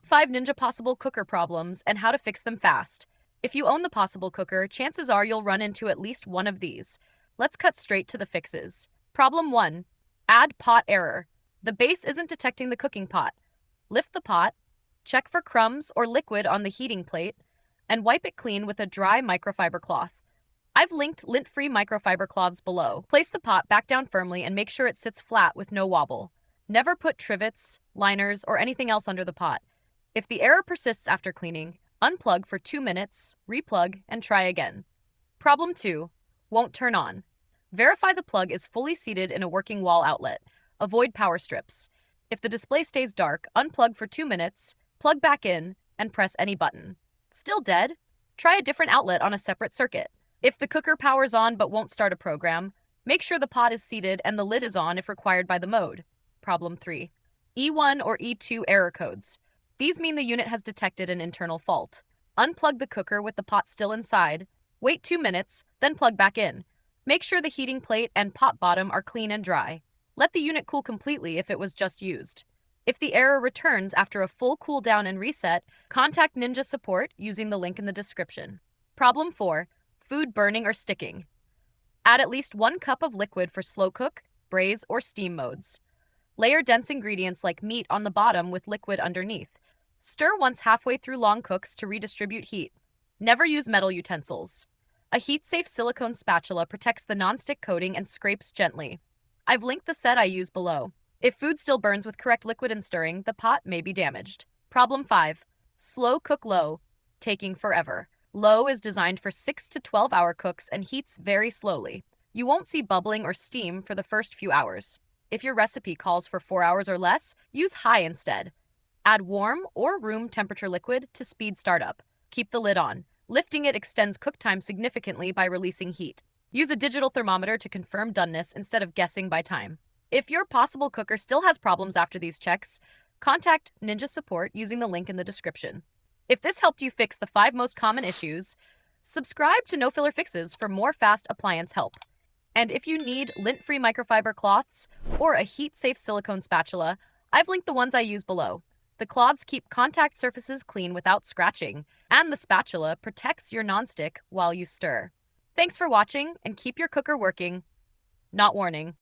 5 Ninja Possible Cooker problems and how to fix them fast. If you own the Possible Cooker, chances are you'll run into at least one of these. Let's cut straight to the fixes. Problem 1. Add pot error. The base isn't detecting the cooking pot. Lift the pot, check for crumbs or liquid on the heating plate, and wipe it clean with a dry microfiber cloth. I've linked lint-free microfiber cloths below. Place the pot back down firmly and make sure it sits flat with no wobble. Never put trivets, liners, or anything else under the pot. If the error persists after cleaning, unplug for 2 minutes, replug, and try again. Problem 2. Won't turn on. Verify the plug is fully seated in a working wall outlet. Avoid power strips. If the display stays dark, unplug for 2 minutes, plug back in, and press any button. Still dead? Try a different outlet on a separate circuit. If the cooker powers on but won't start a program, make sure the pot is seated and the lid is on if required by the mode. Problem 3. E1 or E2 error codes. These mean the unit has detected an internal fault. Unplug the cooker with the pot still inside, wait 2 minutes, then plug back in. Make sure the heating plate and pot bottom are clean and dry. Let the unit cool completely if it was just used. If the error returns after a full cool down and reset, contact Ninja support using the link in the description. Problem 4. Food burning or sticking. Add at least 1 cup of liquid for slow cook, braise, or steam modes. Layer dense ingredients like meat on the bottom with liquid underneath. Stir once halfway through long cooks to redistribute heat. Never use metal utensils. A heat-safe silicone spatula protects the nonstick coating and scrapes gently. I've linked the set I use below. If food still burns with correct liquid and stirring, the pot may be damaged. Problem 5. Slow cook low, taking forever. Low is designed for 6 to 12-hour cooks and heats very slowly. You won't see bubbling or steam for the first few hours. If your recipe calls for 4 hours or less, use high instead. Add warm or room temperature liquid to speed startup. Keep the lid on. Lifting it extends cook time significantly by releasing heat. Use a digital thermometer to confirm doneness instead of guessing by time. If your Possible Cooker still has problems after these checks, contact Ninja support using the link in the description. If this helped you fix the 5 most common issues, subscribe to No Filler Fixes for more fast appliance help. And if you need lint-free microfiber cloths or a heat-safe silicone spatula, I've linked the ones I use below. The cloths keep contact surfaces clean without scratching, and the spatula protects your nonstick while you stir. Thanks for watching, and keep your cooker working. Not warning.